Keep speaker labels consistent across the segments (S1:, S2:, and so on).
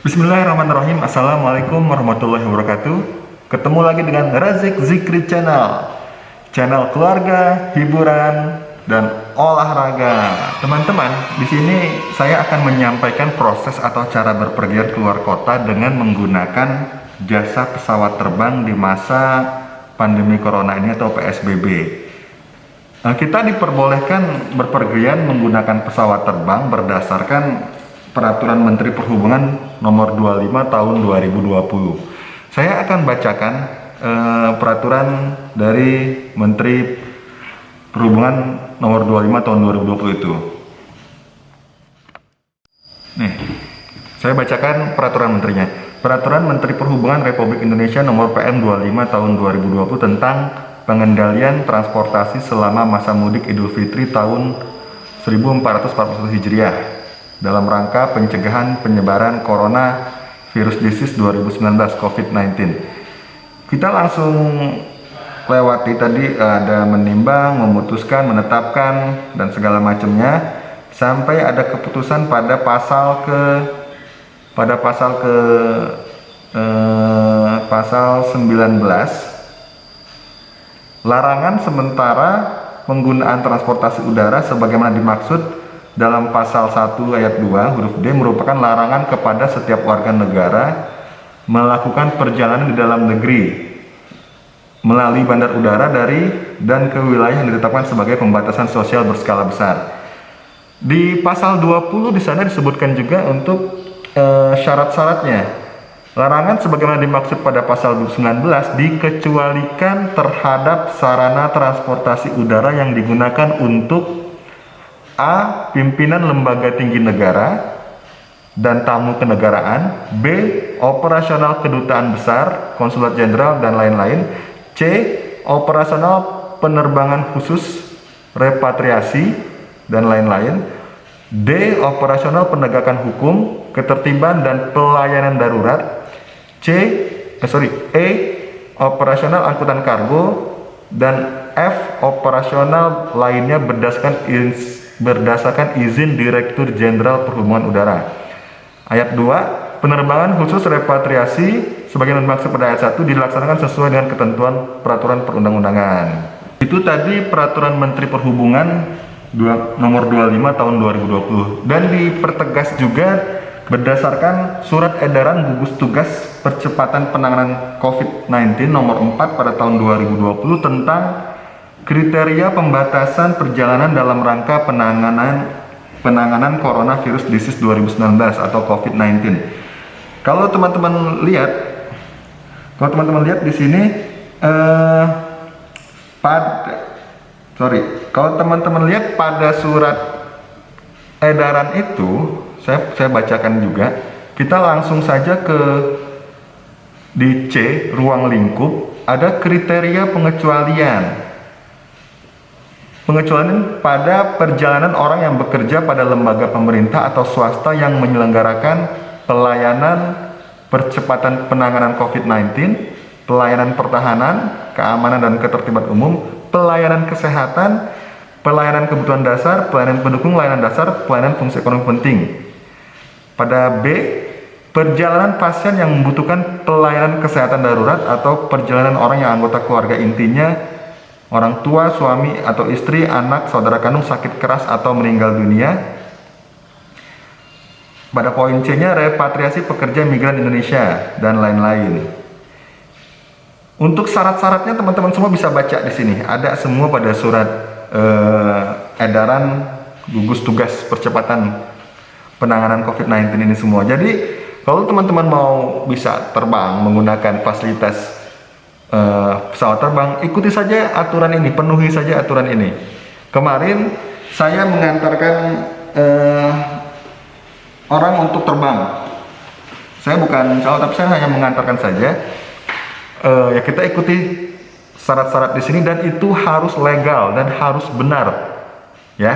S1: Bismillahirrahmanirrahim. Assalamualaikum warahmatullahi wabarakatuh. Ketemu lagi dengan Razik Zikri Channel, channel keluarga, hiburan, dan olahraga. Teman-teman, di sini saya akan menyampaikan proses atau cara berpergian keluar kota dengan menggunakan jasa pesawat terbang di masa pandemi corona ini atau PSBB. Kita diperbolehkan berpergian menggunakan pesawat terbang berdasarkan Peraturan Menteri Perhubungan Nomor 25 Tahun 2020. Saya akan bacakan peraturan dari Menteri Perhubungan Nomor 25 Tahun 2020 itu. Nih, saya bacakan peraturan menterinya. Peraturan Menteri Perhubungan Republik Indonesia Nomor PM 25 Tahun 2020 tentang pengendalian transportasi selama masa mudik Idul Fitri tahun 1441 Hijriah dalam rangka pencegahan penyebaran Corona Virus Disease 2019 COVID-19. Kita langsung lewati tadi ada menimbang, memutuskan, menetapkan dan segala macamnya sampai ada keputusan pada pasal 19 larangan sementara penggunaan transportasi udara sebagaimana dimaksud dalam pasal 1 ayat 2 huruf D merupakan larangan kepada setiap warga negara melakukan perjalanan di dalam negeri melalui bandar udara dari dan ke wilayah yang ditetapkan sebagai pembatasan sosial berskala besar. Di pasal 20 di sana disebutkan juga untuk syarat-syaratnya. Larangan sebagaimana dimaksud pada pasal 19 dikecualikan terhadap sarana transportasi udara yang digunakan untuk A. Pimpinan lembaga tinggi negara dan tamu kenegaraan, B. Operasional kedutaan besar, konsulat jenderal dan lain-lain, C. Operasional penerbangan khusus, repatriasi dan lain-lain, D. Operasional penegakan hukum, ketertiban dan pelayanan darurat, E. Operasional angkutan kargo, dan F. Operasional lainnya berdasarkan izin Direktur Jenderal Perhubungan Udara. Ayat 2. Penerbangan khusus repatriasi sebagaimana dimaksud pada ayat 1 dilaksanakan sesuai dengan ketentuan peraturan perundang-undangan. Itu tadi Peraturan Menteri Perhubungan Nomor 25 Tahun 2020 dan dipertegas juga berdasarkan Surat Edaran Gugus Tugas Percepatan Penanganan COVID-19 Nomor 4 pada tahun 2020 tentang kriteria pembatasan perjalanan dalam rangka penanganan Coronavirus Disease 2019 atau COVID-19. Kalau teman-teman lihat di sini kalau teman-teman lihat pada surat edaran itu, saya bacakan juga. Kita langsung saja di C, ruang lingkup, ada kriteria pengecualian pada perjalanan orang yang bekerja pada lembaga pemerintah atau swasta yang menyelenggarakan pelayanan percepatan penanganan COVID-19, pelayanan pertahanan, keamanan dan ketertiban umum, pelayanan kesehatan, pelayanan kebutuhan dasar, pelayanan pendukung layanan dasar, pelayanan fungsi ekonomi penting. Pada B, perjalanan pasien yang membutuhkan pelayanan kesehatan darurat atau perjalanan orang yang anggota keluarga intinya orang tua, suami atau istri, anak, saudara kandung sakit keras atau meninggal dunia. Pada poin C-nya repatriasi pekerja migran Indonesia dan lain-lain. Untuk syarat-syaratnya teman-teman semua bisa baca di sini. Ada semua pada surat edaran gugus tugas percepatan penanganan COVID-19 ini semua. Jadi kalau teman-teman mau bisa terbang menggunakan fasilitas pesawat terbang, ikuti saja aturan ini, penuhi saja aturan ini. Kemarin saya mengantarkan orang untuk terbang. Saya bukan calon, tapi saya hanya mengantarkan saja. Ya kita ikuti syarat-syarat di sini dan itu harus legal dan harus benar, ya,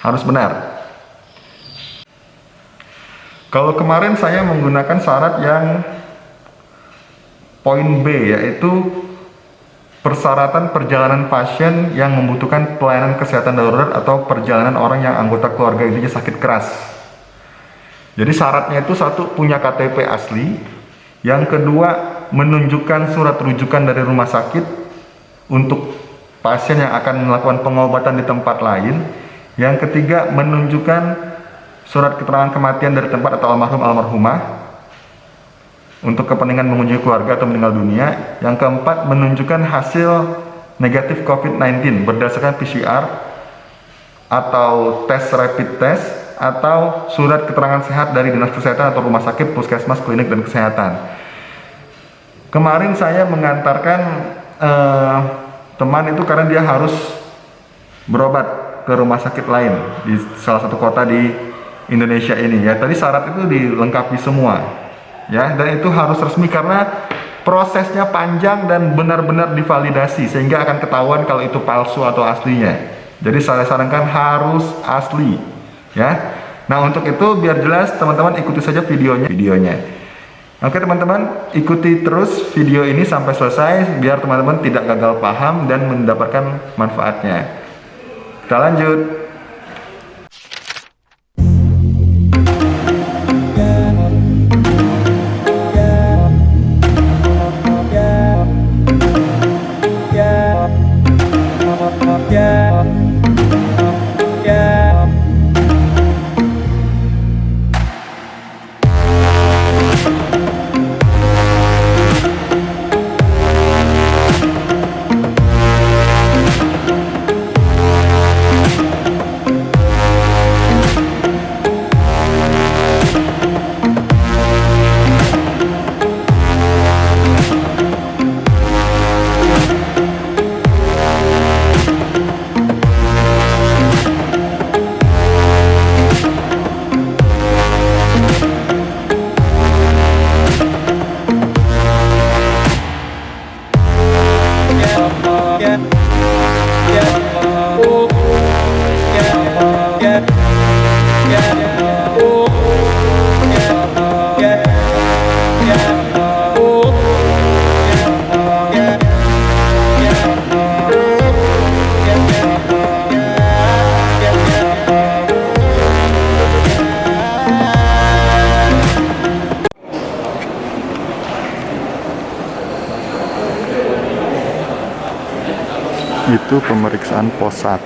S1: harus benar. Kalau kemarin saya menggunakan syarat yang poin B, yaitu persyaratan perjalanan pasien yang membutuhkan pelayanan kesehatan darurat atau perjalanan orang yang anggota keluarga intinya sakit keras. Jadi syaratnya itu satu, punya KTP asli. Yang kedua, menunjukkan surat rujukan dari rumah sakit untuk pasien yang akan melakukan pengobatan di tempat lain. Yang ketiga, menunjukkan surat keterangan kematian dari tempat atau almarhum almarhumah untuk kepentingan mengunjungi keluarga atau meninggal dunia. Yang keempat, menunjukkan hasil negatif COVID-19 berdasarkan PCR atau tes rapid test atau surat keterangan sehat dari dinas kesehatan atau rumah sakit, puskesmas, klinik, dan kesehatan. Kemarin saya mengantarkan teman itu karena dia harus berobat ke rumah sakit lain di salah satu kota di Indonesia ini ya. Tadi syarat itu dilengkapi semua ya, dan itu harus resmi karena prosesnya panjang dan benar-benar divalidasi sehingga akan ketahuan kalau itu palsu atau aslinya. Jadi saya sarankan harus asli ya. Nah, untuk itu biar jelas teman-teman ikuti saja videonya. Oke teman-teman, ikuti terus video ini sampai selesai biar teman-teman tidak gagal paham dan mendapatkan manfaatnya. Kita lanjut. Itu pemeriksaan pos 1.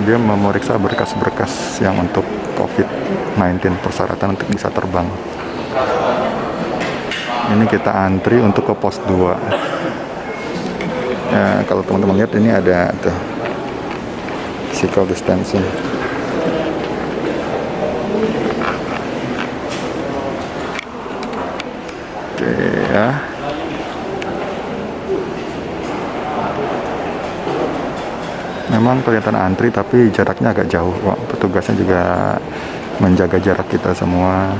S1: Dia memeriksa berkas-berkas yang untuk COVID-19, persyaratan untuk bisa terbang. Ini kita antri untuk ke pos 2. Kalau teman-teman lihat ini ada tuh physical distancing. Oke ya. Memang kelihatan antri tapi jaraknya agak jauh kok. Petugasnya juga menjaga jarak kita semua.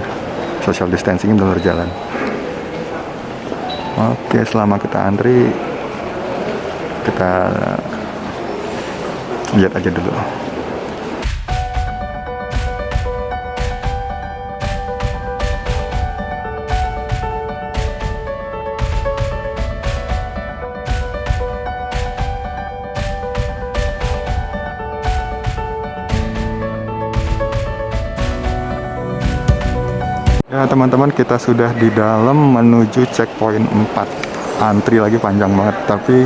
S1: Social distancing belum berjalan. Oke, selama kita antri kita lihat aja dulu. Ya teman-teman, kita sudah di dalam menuju checkpoint 4. Antri lagi panjang banget, tapi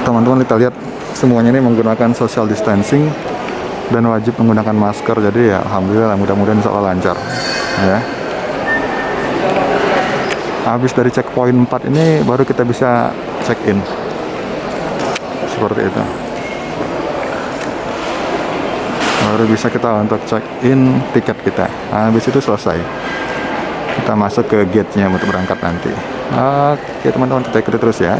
S1: teman-teman kita lihat semuanya ini menggunakan social distancing dan wajib menggunakan masker. Jadi ya alhamdulillah, mudah-mudahan insya Allah lancar ya. Habis dari checkpoint 4 ini baru kita bisa check in seperti itu. Baru bisa kita untuk check in tiket kita. Habis itu selesai, kita masuk ke gate-nya untuk berangkat nanti. Oke teman-teman, kita ikuti terus ya.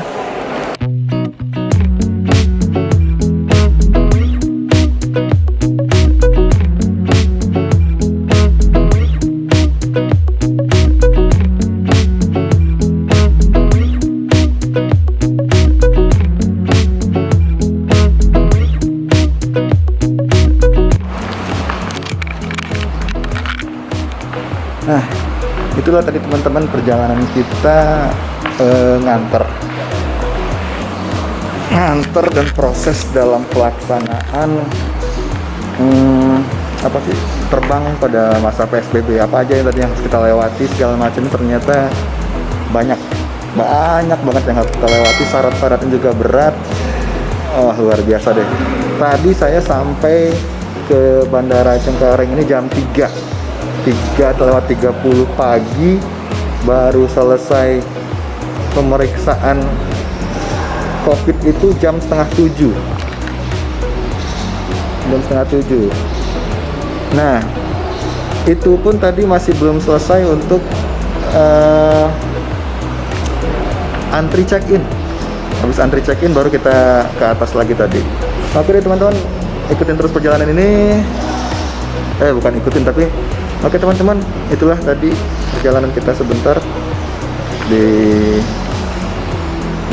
S1: Nah, itulah tadi teman-teman perjalanan kita nganter dan proses dalam pelaksanaan apa sih, terbang pada masa PSBB, apa aja yang tadi yang harus kita lewati segala macam, ternyata banyak banget yang harus kita lewati, syarat-syaratnya juga berat. Oh, luar biasa deh. Tadi saya sampai ke Bandara Cengkareng ini jam 3 lewat 30 pagi, baru selesai pemeriksaan COVID itu jam setengah 7. Nah, itu pun tadi masih belum selesai untuk antri check-in. Habis antri check-in baru kita ke atas lagi tadi. Oke deh teman-teman, ikutin terus perjalanan ini. Bukan ikutin tapi oke teman-teman, itulah tadi perjalanan kita sebentar di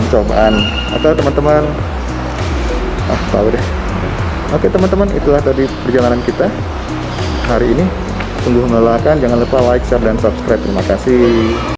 S1: percobaan. Atau teman-teman, tahu deh. Oke teman-teman, itulah tadi perjalanan kita hari ini. Sungguh melelahkan. Jangan lupa like, share, dan subscribe. Terima kasih.